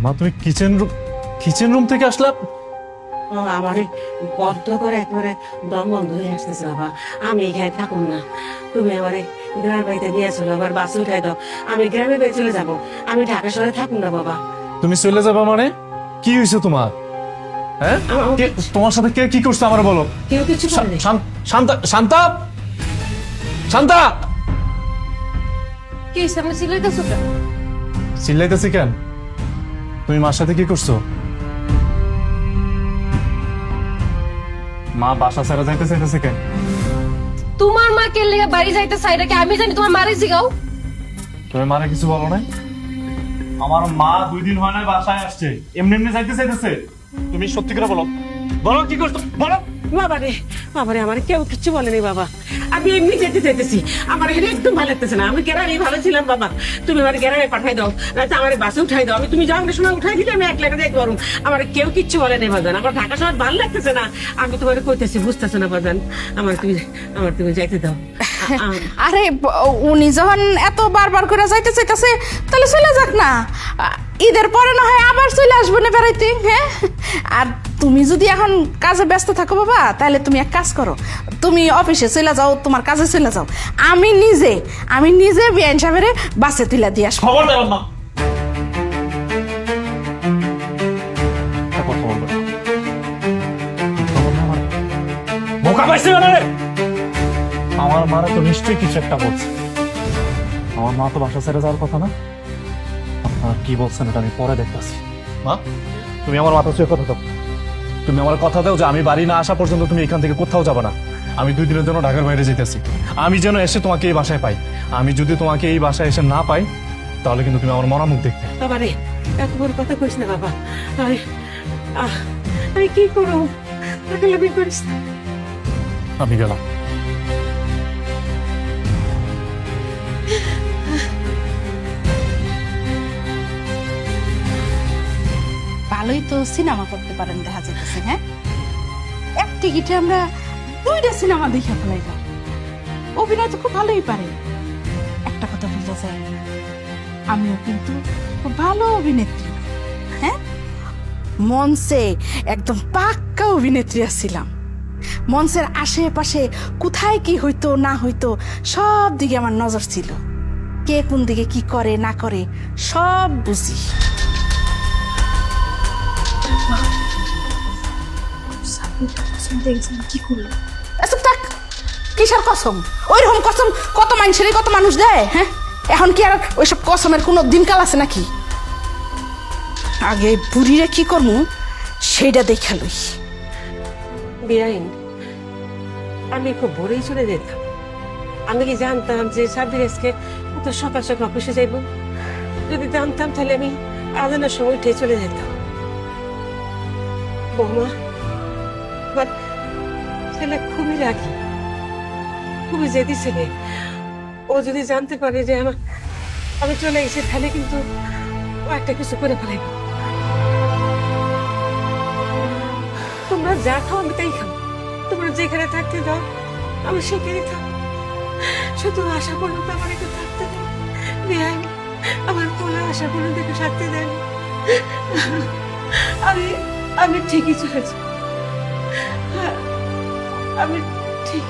মা তুমি kitchen room থেকে আসলা? আমার বদ্ধ করে একবারে দম বন্ধ হয়ে আসতেছে বাবা। আমি এখানে থাকুন না, তুমি আমার গ্রামের বাড়িতে নিয়ে চলো, আবার বাসে উঠাই দাও, আমি গ্রামের বাড়ি চলে যাবো। আমি ঢাকা শহরে থাকুন না বাবা। তুমি চলে যাবা মানে? কি হয়েছে তোমার? হ্যাঁ, তোমার সাথে কে কি করছে আমার বলো। কেউ কিছু বলেনি। শান্তা শান্তা শান্তা, কি সামনে চিল্লাইতেছো কেন? চিল্লাইতেছি কেন? তুমি মার সাথে কি করছো? মা বাসা ছেড়ে যাইতে চাইতেছে কেন? তোমার মা কে লেগে বাড়ি যাইতে চাই নাকি আমি জানি? তোমার মারে জিগাও। তুমি মারে কিছু বলো না? আমার মা 2 দিন হয় না বাসায় আসছে, এমনি এমনি যাইতে চাইতেছে। তুমি সত্যি করে বলো, বলো কি করছো বলো। বাবারে বাবারে, আমার কেউ কিছু বলেনি বাবা। আমি এমনি যেতে চাইতেছি, আমার এখানে একদম ভালো লাগতেছে না। আমি গ্রামে ভালো ছিলাম বাবা, তুমি আমার গ্রামে পাঠাই দাও, রাতে আমার বাসে উঠাই দাও। আমি তুমি যাওয়ার সময় উঠাই দিলে আমি 1 লাখ যাইতে পারবো। আমার কেউ কিচ্ছু বলেনি বাজান, আমার ঢাকা শহর ভালো লাগতেছে না। আমি তোমার কইতেছি, বুঝতেছো না বাজান, আমার তুমি যাইতে দাও। আরে উনি যখন এত বারবার করে যাইতে চাইতেছে তাহলে চলে যাক না। ঈদের পরে না হয় আবার চলে আসবো না বেড়াইতে। হ্যাঁ, আর তুমি যদি এখন কাজে ব্যস্ত থাকো বাবা, তাহলে তুমি এক কাজ করো, তুমি অফিসে চলে যাও, তোমার কাজে চলে যাও। আমি নিজে বিআইন সাহেবের বাসে তুলে দিয়ে আসবো। খবর দেবেন না। বোকা পাইছে না রে? আমার মারা তো নিশ্চয়ই কিছু একটা বলছে। আমার মা তো বাসা ছেড়ে যাওয়ার কথা না। আপনারা কি বলছেন এটা আমি পরে দেখতেছি। মা, তুমি আমার মাথা ছুঁয়ে কথা দাও। তুমি আমার কথা দাও যে আমি বাড়ি না আসা পর্যন্ত তুমি এখান থেকে কোথাও যাবে না। আমি 2 দিনের জন্য ঢাকার বাইরে যেতেছি। আমি যেন এসে তোমাকে এই বাসায় পাই। আমি যদি তোমাকে এই বাসায় এসে না পাই, তাহলে কিন্তু তুমি আমার মরা মুখ দেখবে। বাবারে, এত বড় কথা কইস না বাবা। আমি কি করবো? আমি করিস না। আমি গেলাম। ভালোই তো সিনেমা করতে পারেন দেখা যাচ্ছে। হ্যাঁ, এক টিকিটে আমরা 2টা সিনেমা দেখে ফেলাইলাম। অভিনয় তো খুব ভালোই পারে। একটা কথা বলতে চাই, আমিও কিন্তু খুব ভালো অভিনেত্রী। হ্যাঁ, মঞ্চে একদম পাক্কা অভিনেত্রী ছিলাম। মঞ্চের আশেপাশে কোথায় কি হইতো না হইতো সব দিকে আমার নজর ছিল। কে কোন দিকে কি করে না করে সব বুঝি। কি করলো? এসব থাক, কিসের কসম? ওইরকম কসম কত মানুষেরই কত মানুষ দেয়। হ্যাঁ, এখন কি আর ওইসব কসমের কোনো দিনকাল আছে নাকি? আগে বুড়িরে কি করবো সেইটা দেখা লই। বেআইন, আমি খুব ভোরেই চলে যেতাম। আমি কি জানতাম যে সাবির আজকে কত সকাল সকাল অফিসে যাইব? যদি জানতাম তাহলে আমি আজানের সময় উঠে চলে যেতাম। বৌমা, আমার ছেলে খুবই রাগি, খুবই জেদি ছেলে। ও যদি জানতে পারে যে আমি চলে গেছি, তাহলে কিন্তু ও একটা কিছু করে ফেলাইব। তোমরা যা খাও আমি তাই খাও, তোমরা যেখানে থাকতে দাও আমি সেখানে থাকবো। শুধু আশা পর্যন্ত আমার একটু থাকতে দেন। বেআইন, আমার কোলে আশা পর্যন্ত একটু থাকতে দেন। আমি ঠিকই চলেছি, আমি ঠিক।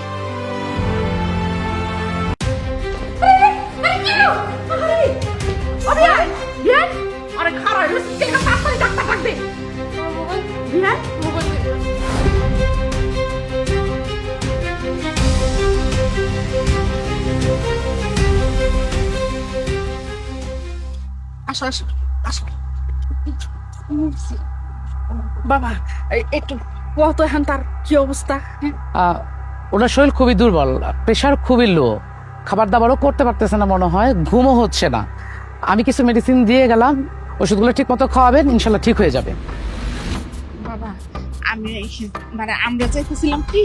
আসো আসো আসো বাবা, একটু কত এখন তার কি অবস্থা? ওনার শরীর খুবই দুর্বল, প্রেশার খুবই লো, খাবার দাবারও করতে পারতেছে না মনে হয়, ঘুমও হচ্ছে না। আমি কিছু মেডিসিন দিয়ে গেলাম, ওষুধগুলো ঠিক মতো খাওয়াবেন, ইনশাল্লাহ ঠিক হয়ে যাবে। বাবা, আমরা চাইতেছিলাম কি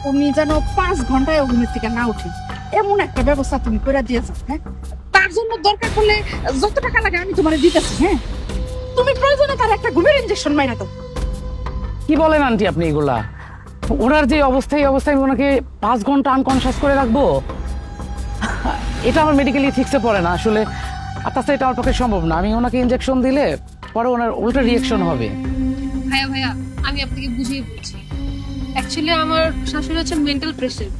উনি যেন 5 ঘন্টায় অভিনয় থেকে না উঠে, এমন একটা ব্যবস্থা তুমি করে দিয়ে যাও। হ্যাঁ, তার জন্য দরকার পড়লে যত টাকা লাগে আমি তোমার দিতেছি। হ্যাঁ, তুমি প্রয়োজনে তার একটা ঘুমের ইনজেকশন মাইরা দাও। কি বলেন আন্টি আপনি এগুলা? ওনার যে অবস্থা, এই অবস্থায় আমি ওনাকে 5 ঘন্টা আনকনসিয়াস করে রাখবো? এটা আমার মেডিকেলি ঠিকসে পড়ে না আসলে। আর তাছাড়া এটা আমার পক্ষে সম্ভব না। আমি ওনাকে ইনজেকশন দিলে পরে ওনার উল্টো রিয়েকশন হবে। ভাইয়া ভাইয়া আমি আপনাকে বুঝিয়ে বলছি, অ্যাকচুয়ালি আমার শাশুড়ি হচ্ছে মেন্টাল প্রেশার,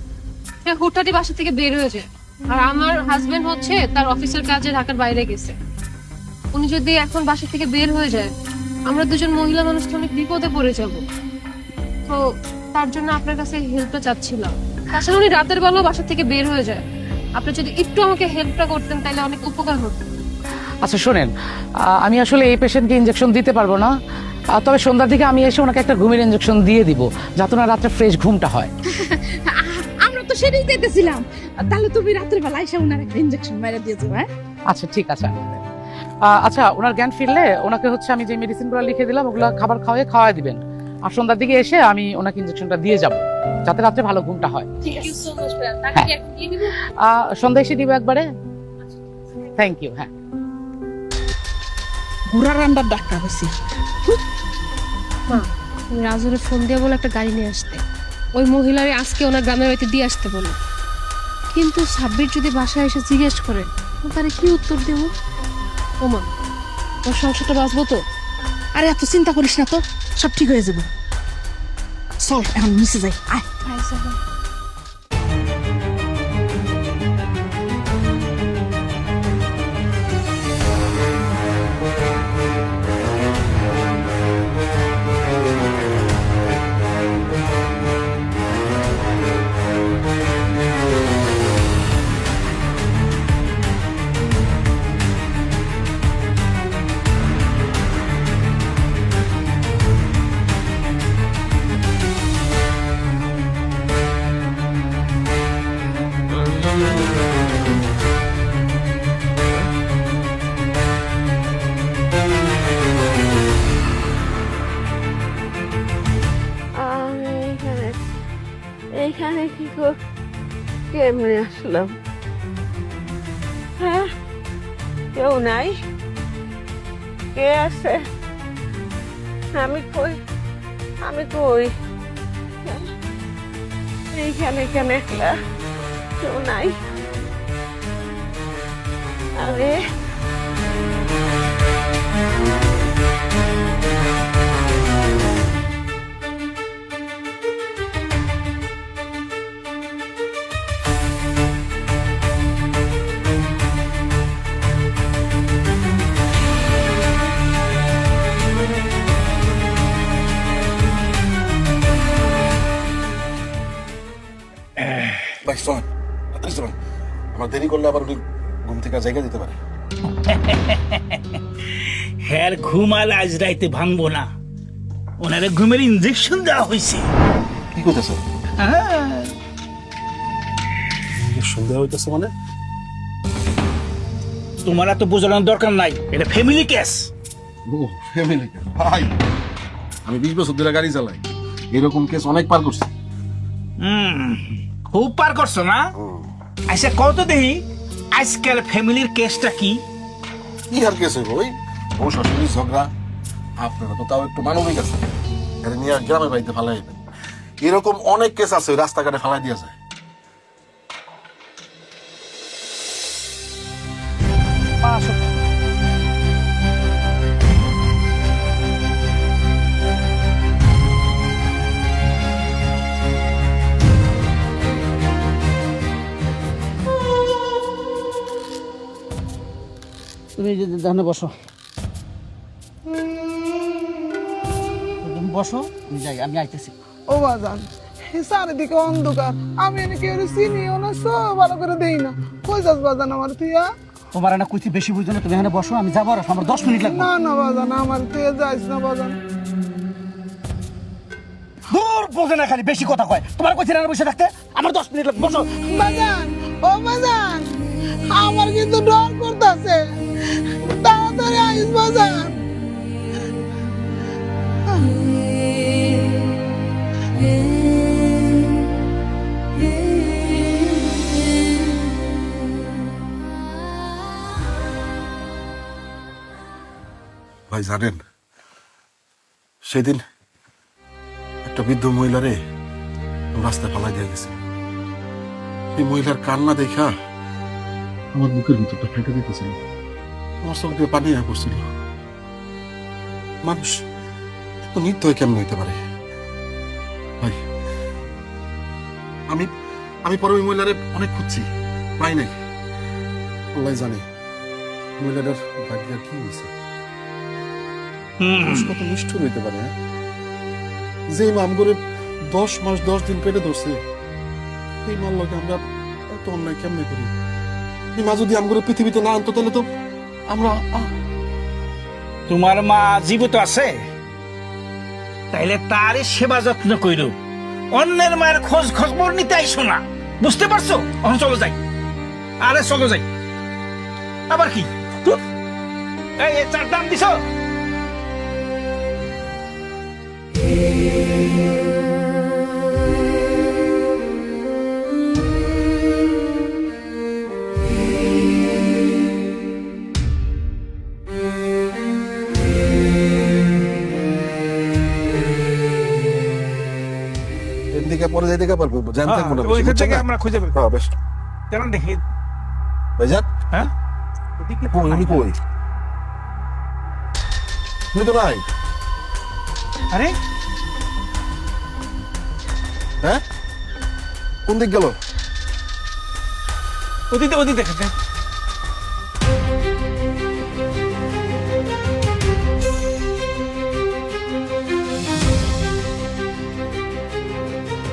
সে হুটহাটি বাসা থেকে বের হয়ে যায়। আর আমার হাজবেন্ড হচ্ছে তার অফিসের কাজে ঢাকার বাইরে গেছে। উনি যদি এখন বাসা থেকে বের হয়ে যায়, আমরা দুজন মহিলা মানুষ তো অনেক বিপদে পড়ে যাব। তো তার জন্য আপনার কাছে হেল্পটা চাচ্ছিলাম। তাছাড়া উনি রাতের বেলাও বাসা থেকে বের হয়ে যায়, আপনি যদি একটু আমাকে হেল্পটা করতেন তাহলে অনেক উপকার হতো। আচ্ছা শোনেন, আমি আসলে এই পেশেন্টকে ইনজেকশন দিতে পারবো না, তবে সন্ধ্যার দিকে আমি এসে ওনাকে একটা ঘুমের ইনজেকশন দিয়ে দিব, যাতে ওনার রাত্রে ফ্রেশ ঘুমটা হয়। আমরা তো সেটাই দিতেছিলাম। তাহলে তুমি রাত্রে বেলা এসে উনার একটা ইনজেকশন মেরে দিয়ে যাবে। হ্যাঁ আচ্ছা ঠিক আছে। আচ্ছা ওনার জ্ঞান ফিরলে ওনাকে হচ্ছে আমি যে মেডিসিনগুলো লিখে দিলাম ওগুলো খাবার খাওয়াই দিবেন। আর সন্ধ্যার দিকে এসে আমি ওনাকে ইনজেকশনটা দিয়ে যাব, যাতে রাত্রে ভালো ঘুমটা হয়। থ্যাংক ইউ সো মাচ ভাইয়া। তাকে কি এখন দিয়ে দিব? সন্ধ্যা এসে দিব একবারে। Thank you. হ্যাঁ ঘোড়া রান্নার ডাক্তার হয়েছে। মা তুমি রাজুরে ফোন দিয়ে বলে একটা গাড়ি নিয়ে আসতে, ওই মহিলারে আজকে ওনার গ্রামের বাড়িতে দিয়ে আসতে বলো। কিন্তু সাব্বির যদি বাসায় এসে জিজ্ঞেস করে তারে কি উত্তর দেব? ও মা, ওর সংসারটা বাঁচবো তো? আরে এত চিন্তা করিস না তো, সব ঠিক হয়ে যাবে। চল এখন নিচে যাই, আয়। এইখানে কি কেমনে আসলাম? হ্যাঁ, কেউ নাই? কে আছে? আমি কই? হ্যাঁ, এইখানে কেন একলা? কেউ নাই? আরে ভাই শোন, তাড়াতাড়ি চলুন। আমার দেরি করলে আবার উনি ঘুম থেকে জায়গা দিতে পারে। হ্যার ঘুমাল আজ রাইতে ভাঙবো না, ওনারে ঘুমের ইনজেকশন দেওয়া হয়েছে। কি করতেছে? সন্দেহ হইতেছে মানে? তোমার এত বোঝানোর দরকার নাই, এটা ফ্যামিলি কেস। ও ফ্যামিলি কেস ভাই, আমি 20 বছর ধরে গাড়ি চালাই, এরকম কেস অনেক পার করছি। খুব পার করছো না? আচ্ছা কত দেই আজকাল ফ্যামিলির কেসটা কি? কি আর কেস হইব? ওই বউ শাশুড়ি ঝগড়া। আপনারা তো তাও একটু মানবিক আছে, এটা নিয়ে গ্রামের বাড়িতে ফালাই দেবেন। এরকম অনেক কেস আছে ওই রাস্তাঘাটে ফালাই দিয়া যায়। তুমি যদি ধানে বসো, বসো, আমি যাই, আমি আইতেছি। ও বাজান, চারিদিকে অন্ধকার, আমি এনে কেউ চিনিও না, সব ভালো করে দেই না। কই যাস বাজান আমার তুইয়া? তোমার না কইছি বেশি বুঝছো না, তুমি এখানে বসো, আমি যাবো, আর আমার 10 মিনিট লাগবে। না না বাজান, আমার তুই যাইস না বাজান। দূর বোঝে না, খালি বেশি কথা কয়। তোমার কইছি না বসে থাকতে, আমার 10 মিনিট লাগবে, বসো। বাজান, ও বাজান, আমার কিন্তু ডর করতেছে, তাড়াতাড়ি আইস বাজান। ভাই জানেন, সেদিন একটা বৃদ্ধ মহিলারে রাস্তায় ফালাই দিয়ে গেছে। এই মহিলার কান্না দেখা আমার বুকের ভিতরটা ফেটে দিতেছিল। আমার চোখ দিয়ে পানি হয়ে পড়ছিল। মানুষ এত নির্দয় কেমন হইতে পারে ভাই? আমি আমি পরে ওই মহিলারে অনেক খুঁজছি, পাই নাই। আল্লাহ জানে মহিলাটার ভাগ্যের কি হয়েছে। মানুষ কত নিষ্ঠুর হইতে পারে, হ্যাঁ? যে মাম করে 10 মাস 10 দিন পেটে ধরছে, এই মার লগে আমরা এত অন্যায় কেমনে করি? এই মা যদি আমগুলো পৃথিবীতে না আনতো তাহলে তো আমরা তোমার মা জীবিত আছে, তাইলে তারই সেবা যত্ন কইর, অন্যের মায়ের খোঁজ খবর নিতে আইসো না, বুঝতে পারছো? এখন চলো যাই, আরে চলো যাই। আবার কি ধুর, এই চার দাম দিছ? এদিকে পরে যেদিকে পারবো জানতে মনে হয় ওইখান থেকে আমরা খুঁজে বের হ্যাঁ বেশ চলুন দেখি। ভাইজান হ্যাঁ কই উনি কই? উনি তো নাই। আরে হ্যাঁ কোন দিক গেল? ওদিকে ওদিকে দেখেছে।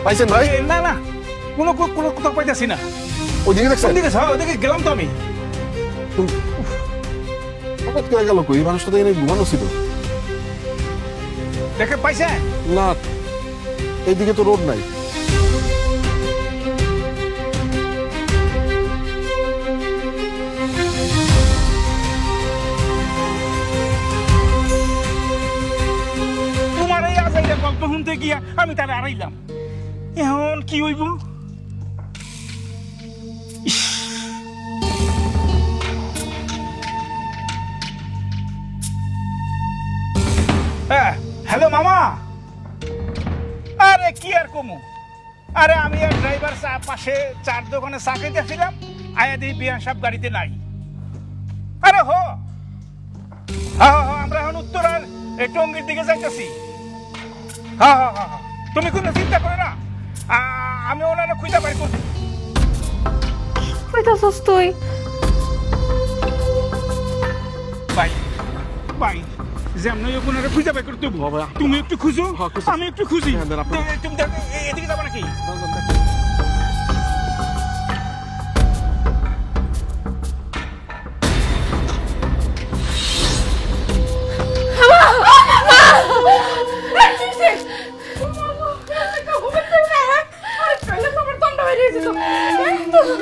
পাইছেন ভাই? না না, কোনো কোনো কোথাও পাইতেছি না। ওইদিকে দেখছেন? ওদিকে ওদিকে গেলাম তো আমি। হঠাৎ করে গেল কই? মানুষটা তো এখানে ঘুমানো ছিল। দেখে পাইছে? না এইদিকে তো রোড নাই। তোমার এই আজাইরা গল্প শুনতে গিয়া আমি তারা আড়াইলাম। এখন কি হইব? ইস। হ্যাঁ, হ্যালো মামা। আরে কি আর কমু, আরে আমি আর ড্রাইভার পাশে চার দোকানে চা খাইতেছিলাম, আয়া দিই বিয়ান সাহেব গাড়িতে নাই। আরে হো হ্যাঁ হ্যাঁ, আমরা এখন উত্তরার এই টঙ্গির দিকে যাইতেছি। হ্যাঁ হ্যাঁ হ্যাঁ, তুমি কোনো চিন্তা করো না, আমি ওনারা খুঁজে বাই করছি। কইতাছস তুই? বাই বাই, যেমন ওনারা খুঁজে বাই করতে তুমি একটু খুঁজো, আমি একটু খুঁজি। তুমি এদিকে যাবো নাকি?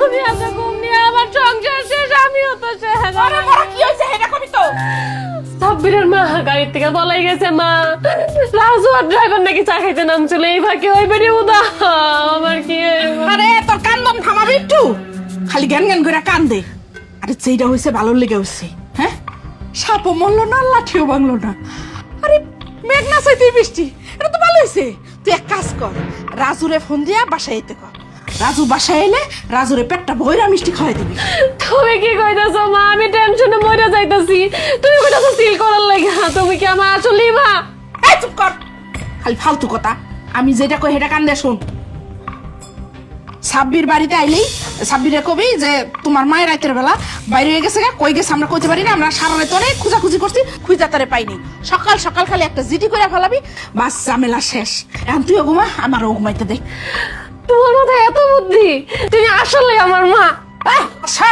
তুমি এত ঘুম নিয়ে আমার সংসার শেষ, আমিও তো শেষ। কি হয়েছে হেডা কবি তো? সাব্বিরের মা গাড়ির থেকে বলাই গেছে। মা, রাজু আর ড্রাইভার নাকি চা খাইতে নামছিল, এই ফাঁকে ওই বেরি উদা। আমার কি হইব? আরে তোর কান্দন থামাবি একটু? খালি জ্ঞান জ্ঞান করে কান্দে। আরে যেটা হয়েছে ভালোর লেগে হয়েছে, হ্যাঁ? সাপও মরলো না, লাঠিও ভাঙলো না। আরে মেঘ না চাইতে বৃষ্টি, এটা তো ভালো হয়েছে। তুই এক কাজ কর, রাজুরে ফোন দিয়া বাসায় এতে কর। রাজু বাসায় এলে রাজুরে পেটটা ভইরা মিষ্টি খাওয়াই দিবি। তুমি কি কইতাছো মা? আমি টেনশনে মরে যাইতাছি, তুমি কইতাছো সিল করার লাগা। তুমি কি আমার আসলেই মা? এই চুপ কর, খালি ফালতু কথা। আমি যেটা কই সেটা কান দে শোন। সাব্বির বাড়িতে আইলেই সাব্বিরে কবি যে তোমার মায়ের রাতের বেলা বাইরে হয়ে গেছে, কই গেছে আমরা কইতে পারি না। আমরা সারা রাত অনেক খুঁজাখুঁজি করছি, খুঁজা তারে পাইনি। সকাল সকাল খালি একটা জিডি করে ফেলাবি, বাস ঝামেলা শেষ। এখন তুইও ঘুমা, আমারও ঘুমাইতে দে। তোমার মাথায় এত বুদ্ধি, তুমি আসলে আমার মা। আচ্ছা